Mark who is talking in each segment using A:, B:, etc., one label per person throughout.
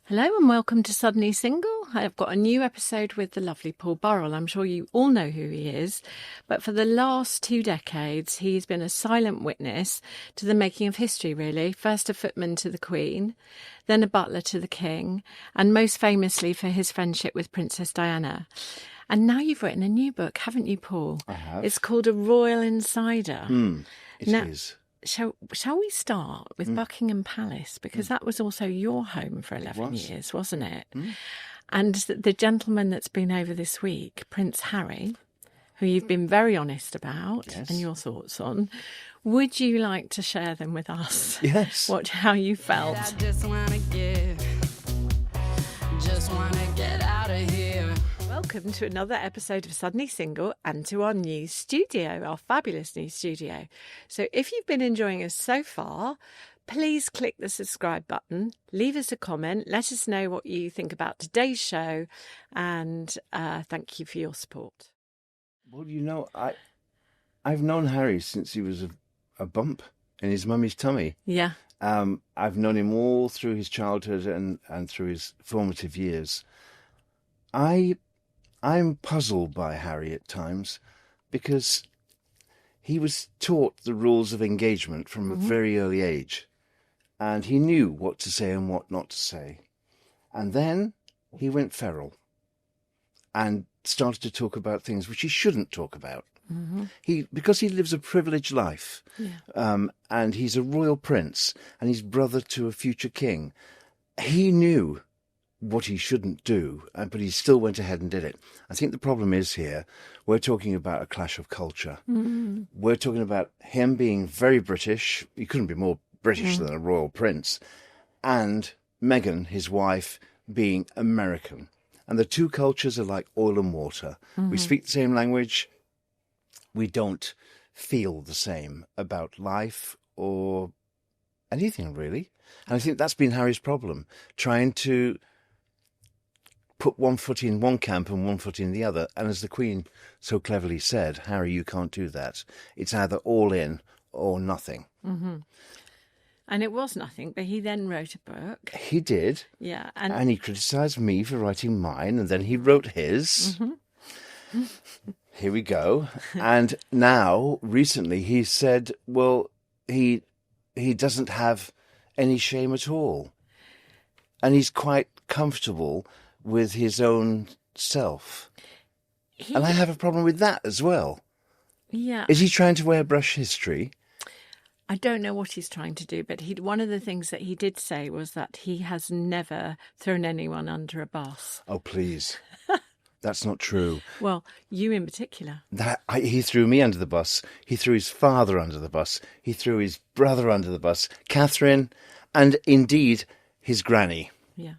A: Hello and welcome to Suddenly Single. I've got a new episode with the lovely Paul Burrell. I'm sure you all know who he is, but for the last 2 decades, he's been a silent witness to the making of history, really. First a footman to the Queen, then a butler to the King, and most famously for his friendship with Princess Diana. And now you've written a new book, haven't you, Paul?
B: I have.
A: It's called A Royal Insider.
B: It is.
A: Shall we start with Buckingham Palace? Because that was also your home for 11
B: was.
A: years, wasn't it? And the gentleman that's been over this week, Prince Harry, who you've been very honest about
B: Yes.
A: and your thoughts on, would you like to share them with us?
B: Yes.
A: How you felt?
C: I just wanna get out of here.
A: Welcome to another episode of Suddenly Single and to our new studio, our fabulous new studio. So if you've been enjoying us so far, please click the subscribe button, leave us a comment, let us know what you think about today's show, and thank you for your support.
B: Well, I've known Harry since he was a bump in his mummy's tummy.
A: Yeah.
B: I've known him all through his childhood and through his formative years. I'm puzzled by Harry at times because he was taught the rules of engagement from a very early age, and he knew what to say and what not to say. And then he went feral and started to talk about things which he shouldn't talk about. Because he lives a privileged life, and he's a royal prince, and he's brother to a future king. He knew what he shouldn't do, but he still went ahead and did it. I think the problem is here, we're talking about a clash of culture. We're talking about him being very British. He couldn't be more British than a royal prince. And Meghan, his wife, being American. And the two cultures are like oil and water. We speak the same language. We don't feel the same about life or anything, really. And I think that's been Harry's problem, trying to put one foot in one camp and one foot in the other. And as the Queen so cleverly said, Harry, you can't do that. It's either all in or nothing.
A: And it was nothing, but he then wrote a book.
B: He did.
A: Yeah.
B: And he criticised me for writing mine, and then he wrote his. Here we go. And now, recently, he said, well, he doesn't have any shame at all. And he's quite comfortable with his own self. And I have a problem with that as well.
A: Yeah.
B: Is he trying to airbrush history?
A: I don't know what he's trying to do, but one of the things that he did say was that he has never thrown anyone under a bus.
B: Oh, please. That's not true.
A: Well, you in particular.
B: He threw me under the bus. He threw his father under the bus. He threw his brother under the bus. Catherine, and indeed his granny.
A: Yeah.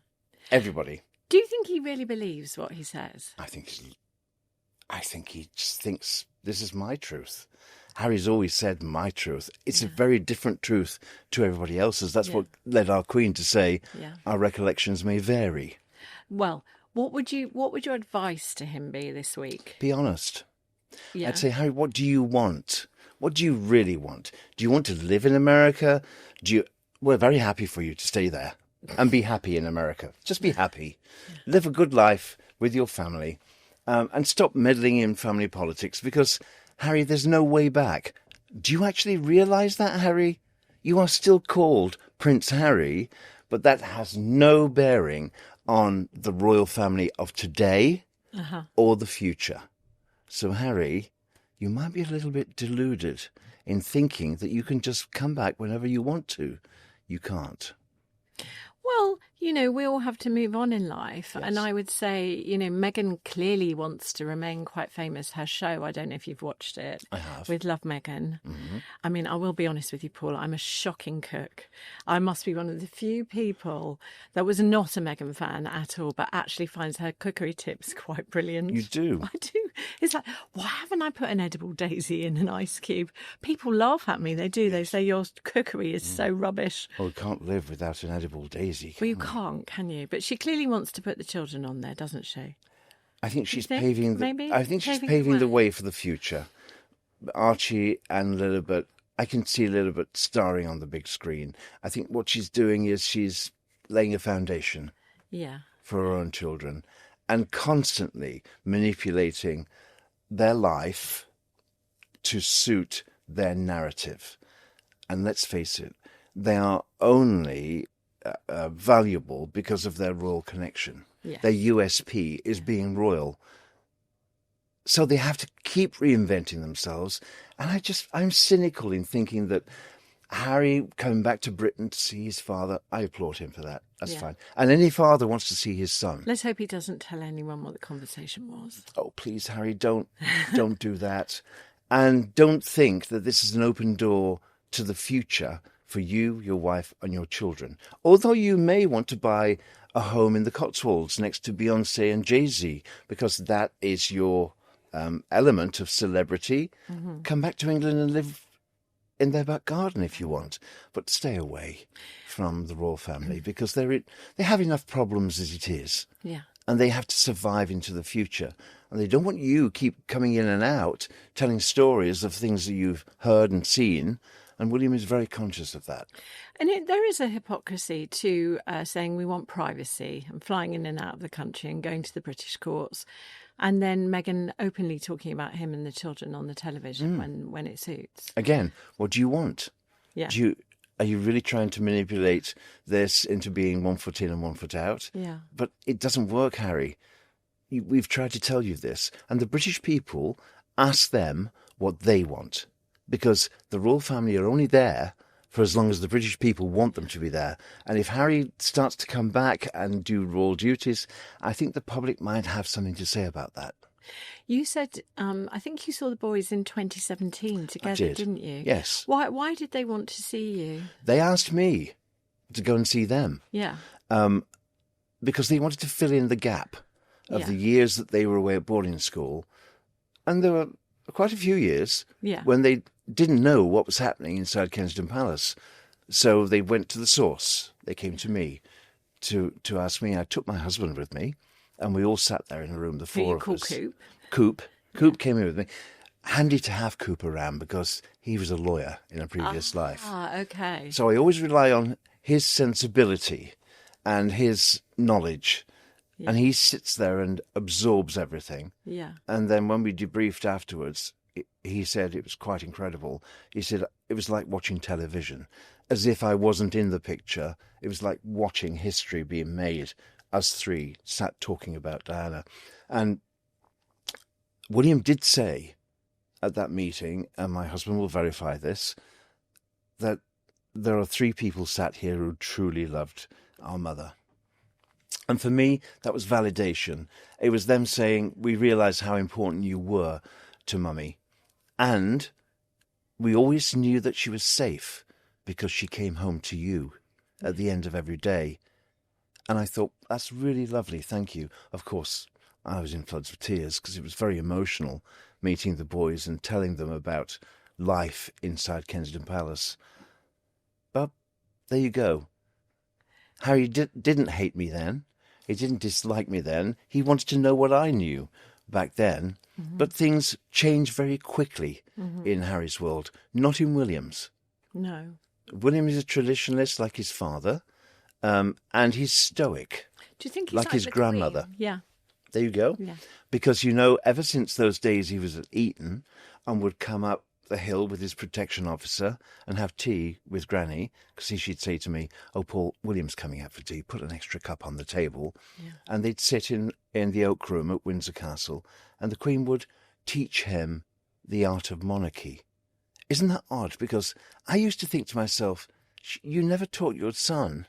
B: Everybody.
A: Do you think he really believes what he says?
B: I think he just thinks this is my truth. Harry's always said my truth. It's a very different truth to everybody else's. That's what led our Queen to say our recollections may vary.
A: Well, what would your advice to him be this week?
B: Be honest.
A: Yeah.
B: I'd say, Harry, what do you want? What do you really want? Do you want to live in America? We're very happy for you to stay there and be happy in America. Just be happy. Live a good life with your family, and stop meddling in family politics because, Harry, there's no way back. Do you actually realise that, Harry? You are still called Prince Harry, but that has no bearing on the royal family of today or the future. So, Harry, you might be a little bit deluded in thinking that you can just come back whenever you want to. You can't.
A: Well, we all have to move on in life. Yes. And I would say, Meghan clearly wants to remain quite famous. Her show, I don't know if you've watched it.
B: I have.
A: With Love Meghan. I mean, I will be honest with you, Paul, I'm a shocking cook. I must be one of the few people that was not a Meghan fan at all, but actually finds her cookery tips quite brilliant.
B: You do?
A: I do. It's like, why haven't I put an edible daisy in an ice cube? People laugh at me. They do. They say your cookery is so rubbish.
B: Well, we can't live without an edible daisy.
A: Well, you can't, can you? But she clearly wants to put the children on there, doesn't she?
B: I think she's paving the way for the future. Archie and Lilibet, I can see Lilibet starring on the big screen. I think what she's doing is she's laying a foundation.
A: Yeah.
B: for her own children and constantly manipulating their life to suit their narrative. And let's face it, they are only valuable because of their royal connection.
A: Yeah.
B: Their USP is being royal. So they have to keep reinventing themselves. And I'm cynical in thinking that Harry coming back to Britain to see his father, I applaud him for that. That's fine. And any father wants to see his son.
A: Let's hope he doesn't tell anyone what the conversation was.
B: Oh, please, Harry, don't do that. And don't think that this is an open door to the future for you, your wife, and your children. Although you may want to buy a home in the Cotswolds next to Beyonce and Jay-Z, because that is your element of celebrity. Mm-hmm. Come back to England and live in their back garden if you want, but stay away from the royal family because they have enough problems as it is.
A: Yeah.
B: And they have to survive into the future. And they don't want you keep coming in and out, telling stories of things that you've heard and seen. And William is very conscious of that.
A: And there is a hypocrisy to saying we want privacy and flying in and out of the country and going to the British courts. And then Meghan openly talking about him and the children on the television when it suits.
B: Again, what do you want?
A: Yeah.
B: Are you really trying to manipulate this into being 1 foot in and 1 foot out?
A: Yeah.
B: But it doesn't work, Harry. We've tried to tell you this. And the British people ask them what they want. Because the royal family are only there for as long as the British people want them to be there. And if Harry starts to come back and do royal duties, I think the public might have something to say about that.
A: You said, I think you saw the boys in 2017 together, didn't you?
B: Yes.
A: Why did they want to see you?
B: They asked me to go and see them.
A: Yeah.
B: Because they wanted to fill in the gap of the years that they were away at boarding school. And there were quite a few years when they didn't know what was happening inside Kensington Palace. So they went to the source. They came to me to ask me. I took my husband with me, and we all sat there in a room, the four of us.
A: Coop?
B: Coop came in with me. Handy to have Coop around because he was a lawyer in a previous life.
A: Ah, okay.
B: So I always rely on his sensibility and his knowledge. Yeah. And he sits there and absorbs everything. Yeah. And then when we debriefed afterwards, he said it was quite incredible. He said it was like watching television, as if I wasn't in the picture. It was like watching history being made. Us three sat talking about Diana. And William did say at that meeting, and my husband will verify this, that there are 3 people sat here who truly loved our mother. And for me, that was validation. It was them saying, we realise how important you were to Mummy. And we always knew that she was safe because she came home to you at the end of every day. And I thought, that's really lovely, thank you. Of course, I was in floods of tears because it was very emotional meeting the boys and telling them about life inside Kensington Palace. But there you go. Harry didn't hate me then. He didn't dislike me then. He wanted to know what I knew back then. Mm-hmm. But things change very quickly in Harry's world, not in William's.
A: No.
B: William is a traditionalist like his father, and he's stoic.
A: Do you think he's
B: like his grandmother?
A: Queen? Yeah.
B: There you go. Yeah. Because, ever since those days he was at Eton and would come up the hill with his protection officer and have tea with Granny, because she'd say to me, oh, Paul, William's coming out for tea, put an extra cup on the table. Yeah. And they'd sit in the oak room at Windsor Castle, and the Queen would teach him the art of monarchy. Isn't that odd? Because I used to think to myself, you never taught your son.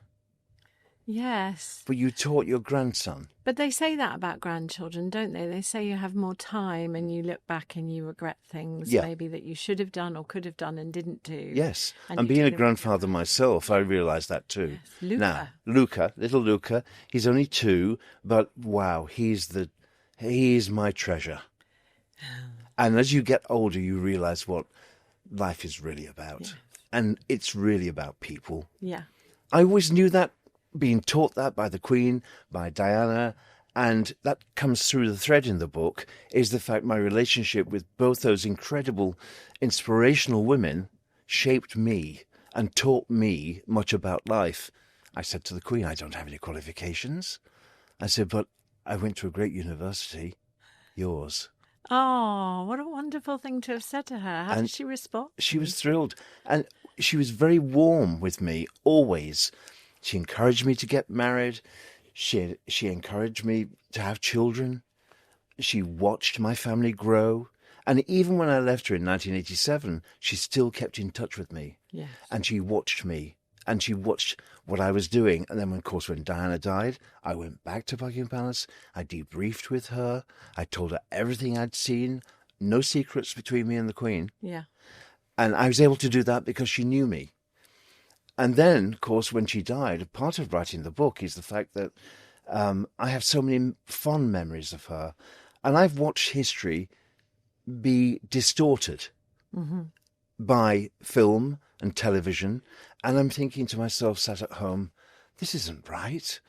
A: Yes.
B: But you taught your grandson.
A: But they say that about grandchildren, don't they? They say you have more time and you look back and you regret things maybe that you should have done or could have done and didn't do.
B: Yes. And being a grandfather myself, I realised that too.
A: Yes.
B: Now, little Luca, he's only 2, but wow, he's my treasure. And as you get older, you realise what life is really about. Yes. And it's really about people. Yeah. I always knew that, being taught that by the Queen, by Diana, and that comes through the thread in the book, is the fact my relationship with both those incredible, inspirational women shaped me and taught me much about life. I said to the Queen, I don't have any qualifications. I said, but I went to a great university, yours.
A: Oh, what a wonderful thing to have said to her. How did
B: And
A: she respond?
B: She was thrilled. And she was very warm with me, always. She encouraged me to get married. She encouraged me to have children. She watched my family grow. And even when I left her in 1987, she still kept in touch with me.
A: Yes.
B: And she watched me. And she watched what I was doing. And then, of course, when Diana died, I went back to Buckingham Palace. I debriefed with her. I told her everything I'd seen. No secrets between me and the Queen.
A: Yeah.
B: And I was able to do that because she knew me. And then, of course, when she died, part of writing the book is the fact that I have so many fond memories of her. And I've watched history be distorted by film and television. And I'm thinking to myself, sat at home, this isn't right.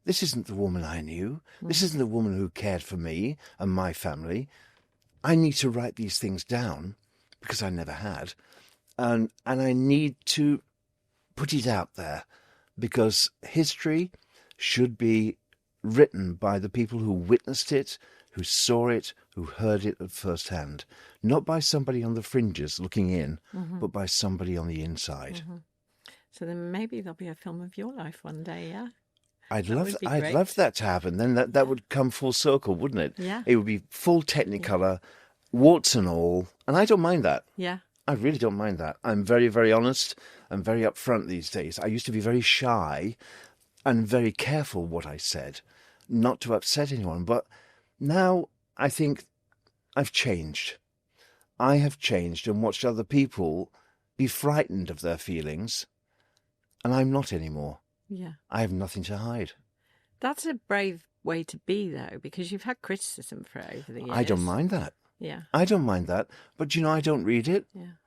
B: This isn't the woman I knew. This isn't the woman who cared for me and my family. I need to write these things down because I never had. And I need to put it out there because history should be written by the people who witnessed it, who saw it, who heard it at first hand. Not by somebody on the fringes looking in, but by somebody on the inside.
A: So then maybe there'll be a film of your life one day, yeah?
B: I'd
A: would be
B: love
A: great.
B: that to happen. Then that would come full circle, wouldn't it?
A: Yeah.
B: It would be full Technicolor, warts and all. And I don't mind that.
A: Yeah.
B: I really don't mind that. I'm very, very honest and very upfront these days. I used to be very shy and very careful what I said, not to upset anyone. But now I think I've changed. I have changed and watched other people be frightened of their feelings, and I'm not anymore.
A: Yeah.
B: I have nothing to hide.
A: That's a brave way to be, though, because you've had criticism for it over the years.
B: I don't mind that.
A: Yeah.
B: I don't mind that. But, I don't read it.
A: Yeah.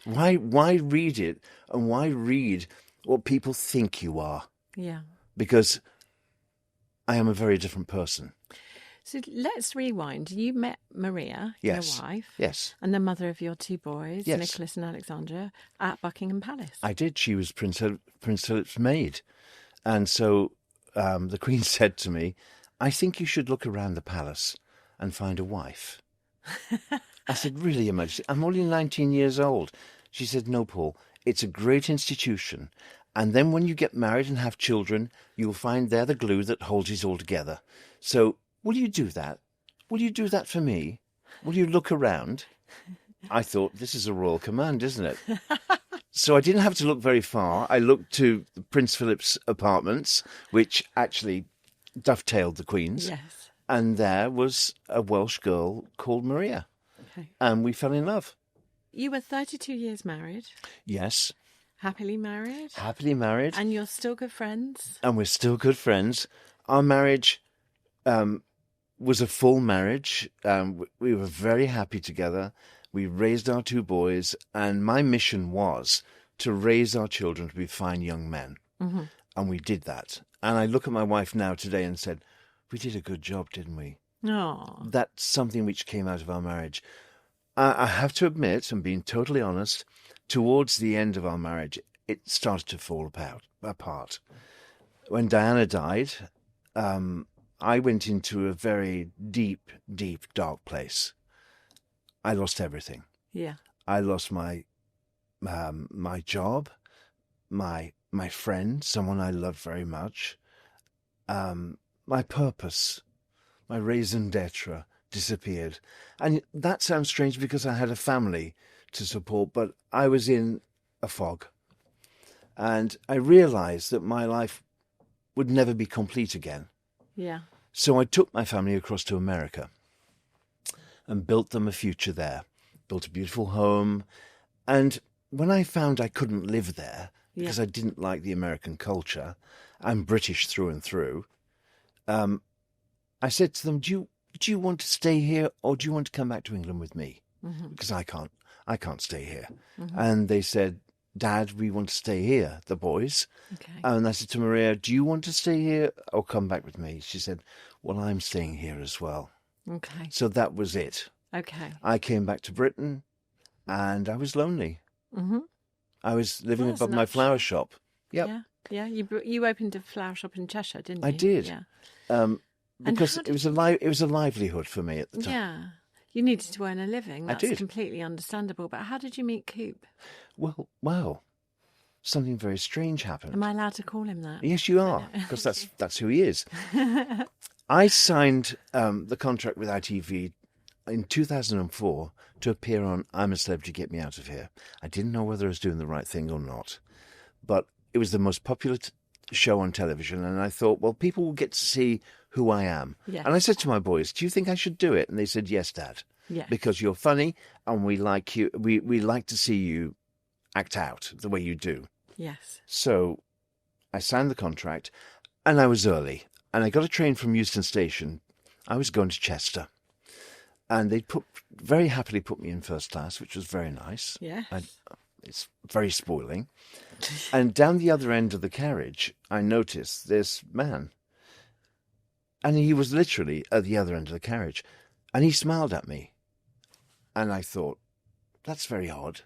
B: Why read it and why read what people think you are?
A: Yeah.
B: Because I am a very different person.
A: So let's rewind. You met Maria,
B: Yes.
A: your wife,
B: Yes,
A: and the mother of your two boys,
B: Yes.
A: Nicholas and Alexandra, at Buckingham Palace.
B: I did. She was Prince Philip's maid. And so the Queen said to me, I think you should look around the palace and find a wife. I said, really, Your Majesty? I'm only 19 years old. She said, no, Paul, it's a great institution. And then when you get married and have children, you'll find they're the glue that holds it all together. So will you do that? Will you do that for me? Will you look around? I thought, this is a royal command, isn't it? So I didn't have to look very far. I looked to Prince Philip's apartments, which actually dovetailed the Queen's.
A: Yes.
B: And there was a Welsh girl called Maria.
A: Okay.
B: And we fell in love.
A: You were 32 years married,
B: Yes,
A: happily married,
B: happily married.
A: and you're still good friends.
B: And we're still good friends. Our marriage was a full marriage. We were very happy together. We raised our two boys, and my mission was to raise our children to be fine young men. And we did that. And I look at my wife now today and said, we did a good job, didn't we?
A: Oh,
B: That's something which came out of our marriage. I have to admit, and being totally honest, towards the end of our marriage, it started to fall apart. When Diana died, I went into a very deep, deep, dark place. I lost everything.
A: yeah.
B: I lost my job, my friend, someone I loved very much, my purpose, my raison d'etre disappeared. And that sounds strange because I had a family to support, but I was in a fog. And I realized that my life would never be complete again.
A: Yeah.
B: So I took my family across to America and built them a future there, built a beautiful home. And when I found I couldn't live there because I didn't like the American culture, I'm British through and through, I said to them, do you want to stay here or do you want to come back to England with me? Because I can't stay here. And they said, Dad, we want to stay here, the boys.
A: Okay.
B: And I said to Maria, do you want to stay here or come back with me? She said, well, I'm staying here as well.
A: Okay.
B: So that was it.
A: Okay.
B: I came back to Britain and I was lonely. I was living
A: Well, that's
B: above my
A: natural.
B: flower shop. Yep.
A: Yeah. Yeah, you opened a flower shop in Cheshire, didn't you?
B: I did.
A: Yeah.
B: Because
A: how
B: it was a livelihood for me at the time.
A: Yeah. You needed to earn a living.
B: I
A: That's
B: did.
A: completely understandable. But how did you meet Coop?
B: Well, something very strange happened.
A: Am I allowed to call him that?
B: Yes, you are, because that's who he is. I signed the contract with ITV in 2004 to appear on I'm a Celebrity, Get Me Out of Here. I didn't know whether I was doing the right thing or not, but it was the most popular show on television, and I thought, well, people will get to see who I am.
A: Yes.
B: And I said to my boys, do you think I should do it? And they said, yes, Dad.
A: Yes.
B: Because you're funny, and we like you. We like to see you act out the way you do.
A: Yes.
B: So I signed the contract, and I was early. And I got a train from Euston Station. I was going to Chester. And they very happily put me in first class, which was very nice.
A: Yes.
B: It's very spoiling. And down the other end of the carriage, I noticed this man. And he was literally at the other end of the carriage. And he smiled at me. And I thought, that's very odd.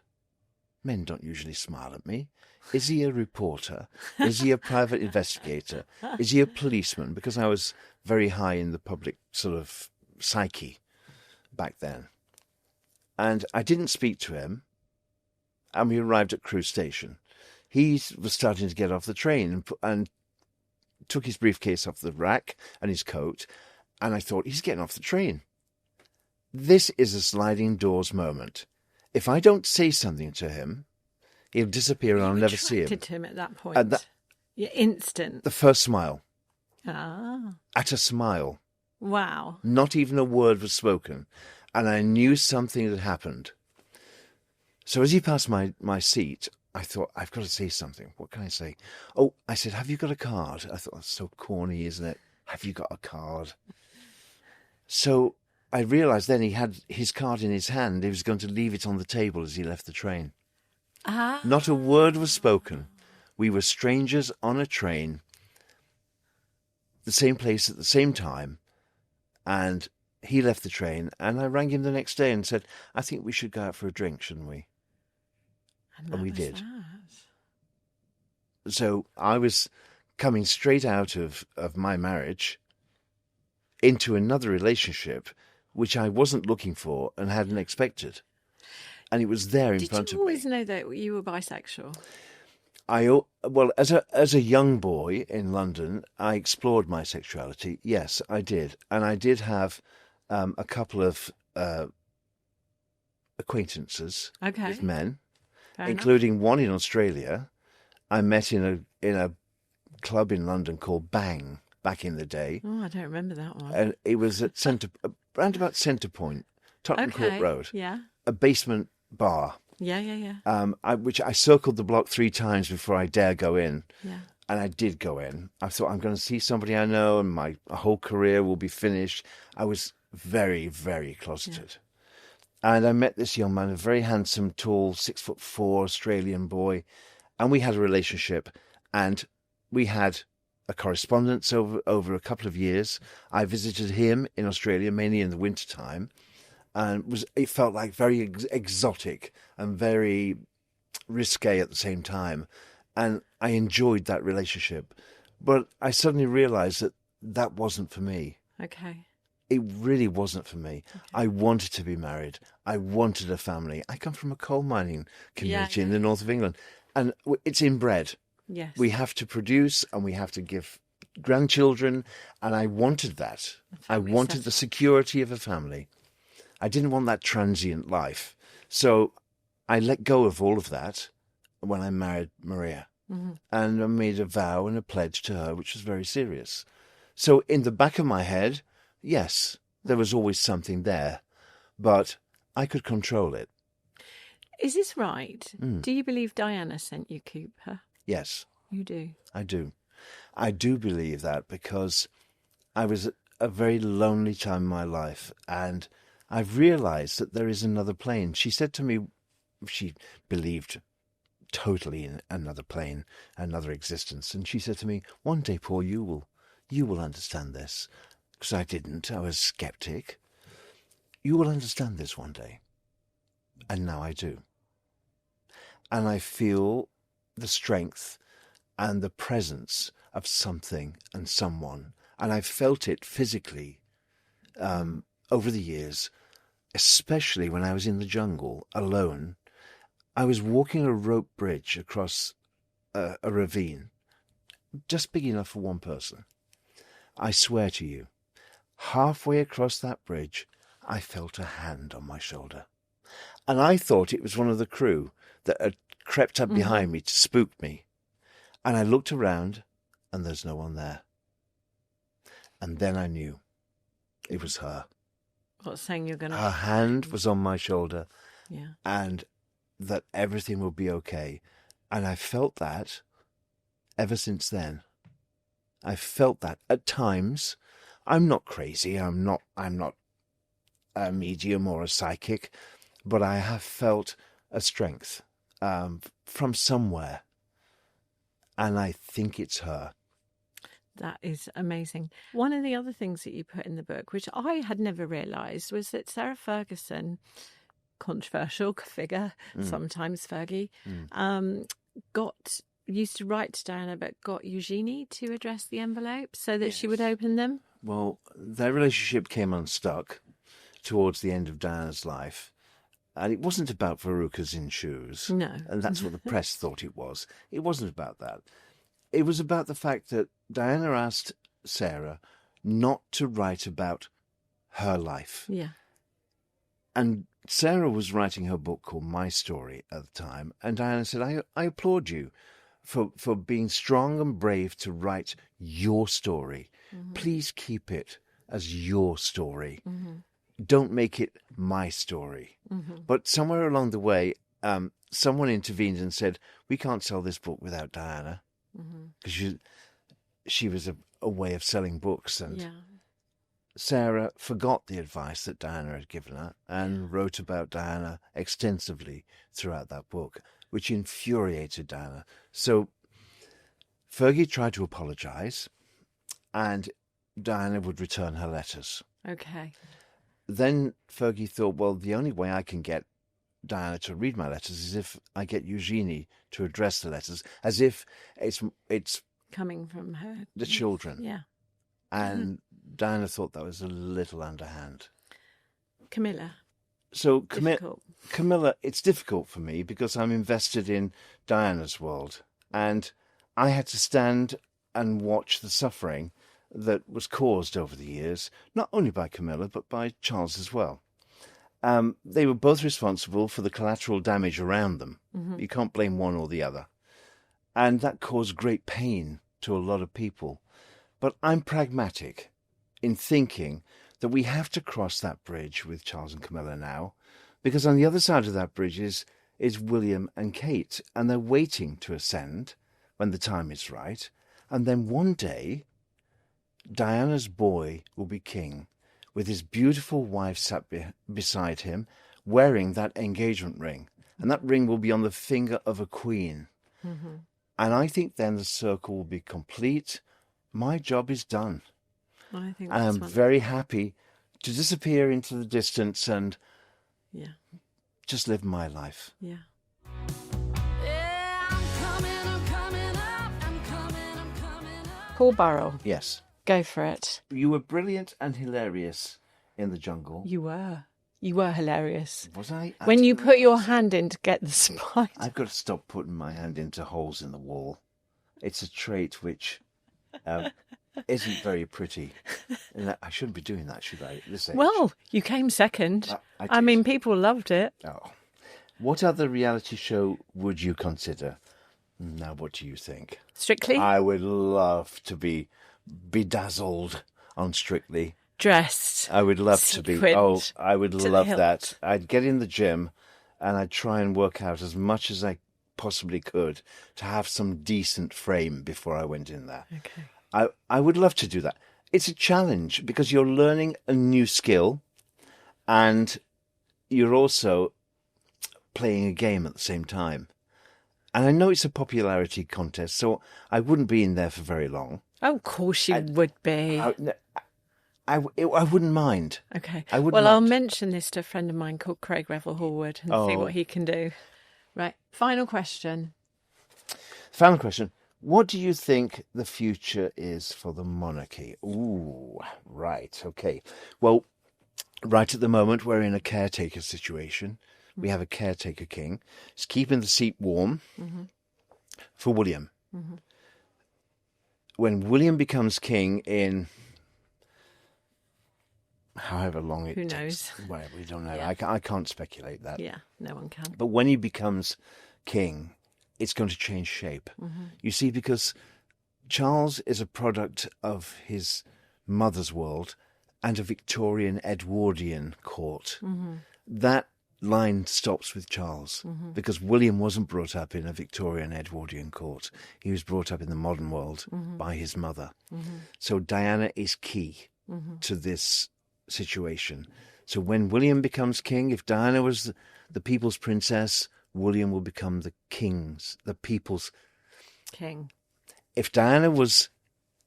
B: Men don't usually smile at me. Is he a reporter? Is he a private investigator? Is he a policeman? Because I was very high in the public sort of psyche back then. And I didn't speak to him. And we arrived at Crewe Station. He was starting to get off the train and took his briefcase off the rack and his coat. And I thought, he's getting off the train. This is a sliding doors moment. If I don't say something to him, he'll disappear and I'll never see him.
A: Attracted to him at that point. You're instant.
B: The first smile.
A: Ah.
B: At a smile.
A: Wow.
B: Not even a word was spoken. And I knew something had happened. So as he passed my seat, I thought, I've got to say something. What can I say? Oh, I said, have you got a card? I thought, that's so corny, isn't it? Have you got a card? So I realised then he had his card in his hand. He was going to leave it on the table as he left the train.
A: Ah.
B: Not a word was spoken. We were strangers on a train, the same place at the same time, and he left the train, and I rang him the next day and said, I think we should go out for a drink, shouldn't we? And we did. So I was coming straight out of my marriage into another relationship, which I wasn't looking for and hadn't expected. And it was there in front of me.
A: Did you always know that you were bisexual?
B: Well, as a young boy in London, I explored my sexuality. Yes, I did. And I did have a couple of acquaintances with men, including one in Australia. I met in a club in London called Bang back in the day.
A: Oh, I don't remember that one.
B: And it was at round about Centre Point, Tottenham Court Road.
A: Yeah.
B: A basement bar.
A: Yeah.
B: Which I circled the block 3 times before I dare go in.
A: Yeah.
B: And I did go in. I thought, I'm going to see somebody I know and my whole career will be finished. I was very, very closeted. Yeah. And I met this young man, a very handsome, tall, 6'4" Australian boy. And we had a relationship. And we had a correspondence over a couple of years. I visited him in Australia, mainly in the wintertime. And it felt like very exotic and very risque at the same time. And I enjoyed that relationship. But I suddenly realised that wasn't for me.
A: Okay.
B: It really wasn't for me. Okay. I wanted to be married. I wanted a family. I come from a coal mining community in the north of England. And it's inbred.
A: Yes.
B: We have to produce and we have to give grandchildren. And I wanted that. I wanted the security of a family. I didn't want that transient life. So I let go of all of that when I married Maria. Mm-hmm. And I made a vow and a pledge to her, which was very serious. So in the back of my head, yes, there was always something there, but I could control it.
A: Is this right? Do you believe Diana sent you Cooper?
B: Yes.
A: You do?
B: I do. I do believe that because I was at a very lonely time in my life and I've realised that there is another plane. She said to me, she believed totally in another plane, another existence. And she said to me, one day, Paul, you will understand this. Because I didn't. I was sceptic. You will understand this one day. And now I do. And I feel the strength and the presence of something and someone. And I felt it physically over the years, especially when I was in the jungle alone. I was walking a rope bridge across a ravine, just big enough for one person. I swear to you, halfway across that bridge, I felt a hand on my shoulder. And I thought it was one of the crew that had crept up behind me to spook me. And I looked around, and there's no one there. And then I knew it was her.
A: What's saying you're going to...
B: Her hand was on my shoulder,
A: Yeah.
B: and that everything would be okay. And I felt that ever since then. I felt that at times. I'm not crazy. I'm not a medium or a psychic, but I have felt a strength from somewhere. And I think it's her.
A: That is amazing. One of the other things that you put in the book, which I had never realised, was that Sarah Ferguson, controversial figure, sometimes Fergie, used to write to Diana, but got Eugenie to address the envelopes so that she would open them.
B: Well, their relationship came unstuck towards the end of Diana's life. And it wasn't about Verucas in shoes.
A: No.
B: And that's what the press thought it was. It wasn't about that. It was about the fact that Diana asked Sarah not to write about her life.
A: Yeah.
B: And Sarah was writing her book called My Story at the time. And Diana said, I applaud you for being strong and brave to write your story. Please keep it as your story. Don't make it my story. But somewhere along the way, someone intervened and said, we can't sell this book without Diana. Because she was a way of selling books. And Sarah forgot the advice that Diana had given her and wrote about Diana extensively throughout that book, which infuriated Diana. So Fergie tried to apologise, and Diana would return her letters.
A: Okay.
B: Then Fergie thought, well, the only way I can get Diana to read my letters is if I get Eugenie to address the letters, as if it's
A: coming from her.
B: the children.
A: Yeah.
B: And Diana thought that was a little underhand.
A: Camilla.
B: So
A: Difficult.
B: Camilla, it's difficult for me because I'm invested in Diana's world, and I had to stand and watch the suffering that was caused over the years, not only by Camilla, but by Charles as well. They were both responsible for the collateral damage around them. You can't blame one or the other. And that caused great pain to a lot of people. But I'm pragmatic in thinking that we have to cross that bridge with Charles and Camilla now, because on the other side of that bridge is William and Kate, and they're waiting to ascend when the time is right. And then one day, Diana's boy will be king, with his beautiful wife sat beside him, wearing that engagement ring. And that ring will be on the finger of a queen. And I think then the circle will be complete. My job is done.
A: I think
B: And I'm very happy to disappear into the distance and just live my life.
A: Yeah.
C: Yeah, I'm coming up, I'm coming up.
A: Paul Burrell,
B: Yes.
A: go for it.
B: You were brilliant and hilarious in the jungle.
A: You were hilarious.
B: Was I?
A: When you put your hand in to get the spider.
B: I've got to stop putting my hand into holes in the wall. It's a trait which isn't very pretty. And I shouldn't be doing that, should I? At this age?
A: Well, you came second. I
B: did.
A: mean, people loved it.
B: Oh. What other reality show would you consider? Now, what do you think?
A: Strictly?
B: I would love to be bedazzled on Strictly.
A: Dressed.
B: I would love to be.
A: Sequined
B: Oh, I would
A: to the
B: love
A: hilt.
B: that. I'd get in the gym and I'd try and work out as much as I possibly could to have some decent frame before I went in there.
A: Okay.
B: I would love to do that. It's a challenge because you're learning a new skill and you're also playing a game at the same time. And I know it's a popularity contest, so I wouldn't be in there for very long.
A: Oh, of course you would be.
B: I wouldn't mind.
A: Okay.
B: I wouldn't
A: Well, I'll
B: mind.
A: mention this to a friend of mine called Craig Revel-Horwood and see
B: Oh.
A: what he can do. Right. Final question.
B: Final question. What do you think the future is for the monarchy? Ooh, right, okay. Well, right at the moment, we're in a caretaker situation. We have a caretaker king. He's keeping the seat warm for William. When William becomes king in however long it
A: Who
B: takes.
A: knows?
B: Well, we don't know.
A: Yeah.
B: I can't speculate that.
A: Yeah, no one can.
B: But when he becomes king, it's going to change shape. You see, because Charles is a product of his mother's world and a Victorian Edwardian court. That line stops with Charles because William wasn't brought up in a Victorian Edwardian court. He was brought up in the modern world by his mother. So Diana is key to this situation. So when William becomes king, if Diana was the people's princess, William will become the people's
A: King.
B: If Diana was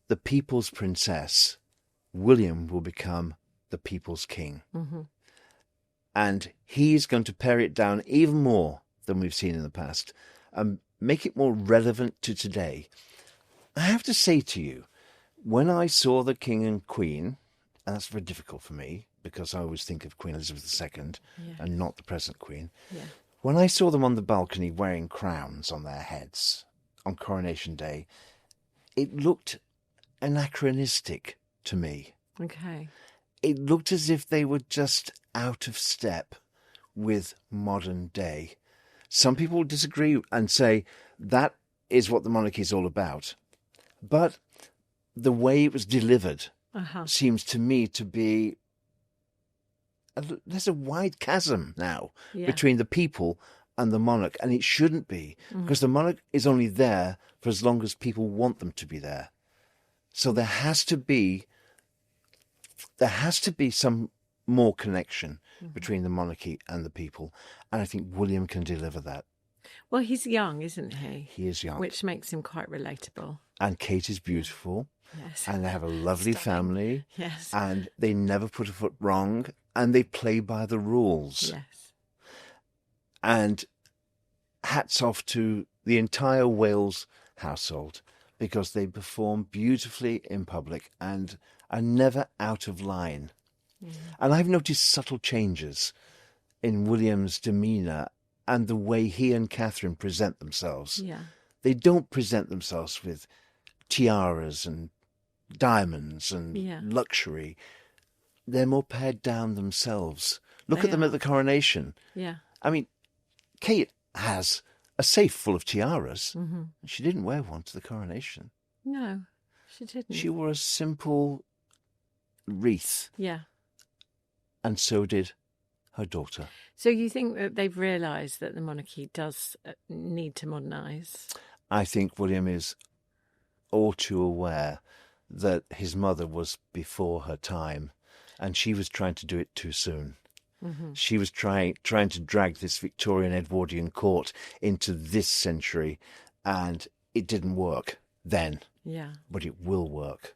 B: the people's princess, William will become the people's king. And he's going to pare it down even more than we've seen in the past and make it more relevant to today. I have to say to you, when I saw the king and queen, and that's very difficult for me because I always think of Queen Elizabeth II and not the present queen.
A: Yeah.
B: When I saw them on the balcony wearing crowns on their heads on Coronation Day, it looked anachronistic to me.
A: Okay.
B: It looked as if they were just out of step with modern day. Some people disagree and say that is what the monarchy is all about. But the way it was delivered seems to me to be... There's a wide chasm now between the people and the monarch, and it shouldn't be, because the monarch is only there for as long as people want them to be there. So there has to be some more connection between the monarchy and the people, and I think William can deliver that.
A: Well, he's young, isn't he?
B: He is young.
A: Which makes him quite relatable.
B: And Kate is beautiful.
A: Yes.
B: And they have a lovely family.
A: Yes.
B: And they never put a foot wrong. And they play by the rules.
A: Yes.
B: And hats off to the entire Wales household, because they perform beautifully in public and are never out of line. And I've noticed subtle changes in William's demeanour and the way he and Catherine present themselves.
A: Yeah.
B: They don't present themselves with tiaras and diamonds and luxury. They're more pared down themselves. Look at them at the coronation.
A: Yeah.
B: I mean, Kate has a safe full of tiaras. She didn't wear one to the coronation.
A: No, she didn't.
B: She wore a simple wreath.
A: Yeah.
B: And so did her daughter.
A: So you think that they've realised that the monarchy does need to modernise?
B: I think William is all too aware that his mother was before her time and she was trying to do it too soon. She was trying to drag this Victorian Edwardian court into this century, and it didn't work then.
A: Yeah.
B: But it will work.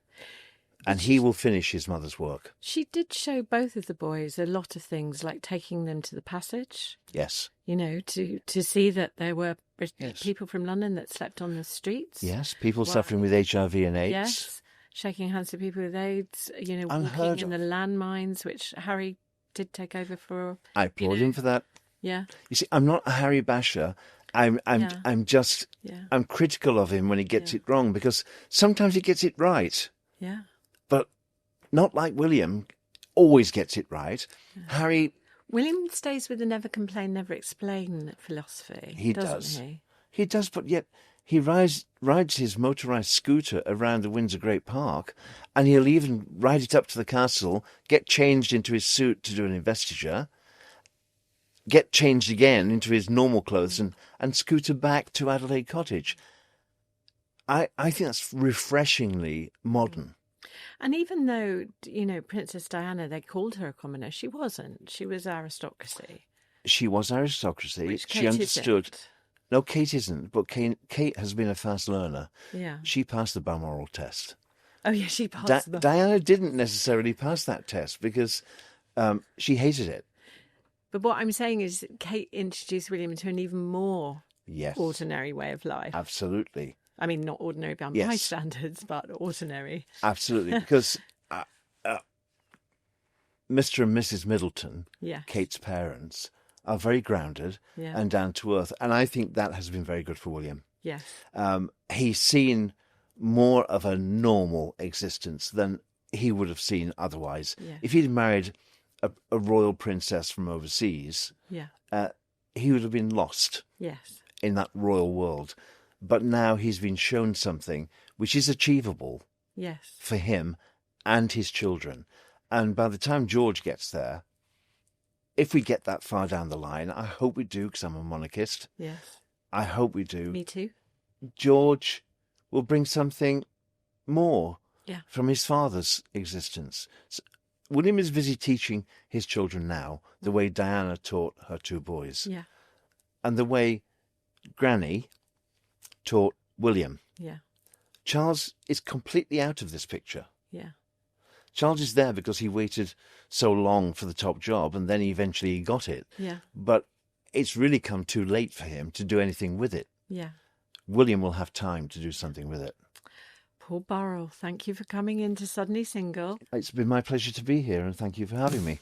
B: And he will finish his mother's work.
A: She did show both of the boys a lot of things, like taking them to the passage.
B: Yes.
A: You know, to see that there were people from London that slept on the streets.
B: Yes, people suffering with HIV and AIDS.
A: Yes, shaking hands with people with AIDS, you know,
B: Unheard
A: walking in the landmines, which Harry did take over for.
B: I applaud him for that.
A: Yeah.
B: You see, I'm not a Harry basher. I'm critical of him when he gets it wrong, because sometimes he gets it right.
A: Yeah.
B: But not like William, always gets it right. Yeah.
A: William stays with the never complain, never explain philosophy.
B: Doesn't
A: he?
B: He does, but yet he rides his motorised scooter around the Windsor Great Park, and he'll even ride it up to the castle, get changed into his suit to do an investiture, get changed again into his normal clothes and scooter back to Adelaide Cottage. I think that's refreshingly modern.
A: And even though, you know, Princess Diana, they called her a commoner, she wasn't. She was aristocracy.
B: She was aristocracy.
A: Which
B: she
A: Kate
B: understood.
A: Isn't.
B: No, Kate isn't, but Kate has been a fast learner.
A: Yeah.
B: She passed the Balmoral test.
A: Oh, yeah, she passed
B: Diana didn't necessarily pass that test because she hated it.
A: But what I'm saying is Kate introduced William into an even more ordinary way of life.
B: Absolutely.
A: I mean, not ordinary by my
B: Yes.
A: standards, but ordinary.
B: Absolutely, because Mr. and Mrs. Middleton,
A: Yes.
B: Kate's parents, are very grounded
A: Yeah.
B: and down to earth, and I think that has been very good for William.
A: Yes.
B: He's seen more of a normal existence than he would have seen otherwise.
A: Yeah.
B: If he'd married a royal princess from overseas,
A: Yeah.
B: he would have been lost
A: Yes.
B: in that royal world. But now he's been shown something which is achievable
A: Yes.
B: for him and his children. And by the time George gets there, if we get that far down the line, I hope we do, because I'm a monarchist.
A: Yes.
B: I hope we do.
A: Me too.
B: George will bring something more
A: Yeah.
B: from his father's existence. William is busy teaching his children now the way Diana taught her two boys,
A: Yeah.
B: and the way Granny taught William.
A: Yeah.
B: Charles is completely out of this picture.
A: Yeah.
B: Charles is there because he waited so long for the top job, and then eventually he got it.
A: Yeah.
B: But it's really come too late for him to do anything with it.
A: Yeah.
B: William will have time to do something with it.
A: Paul Burrell, thank you for coming in to Suddenly Single.
B: It's been my pleasure to be here, and thank you for having me.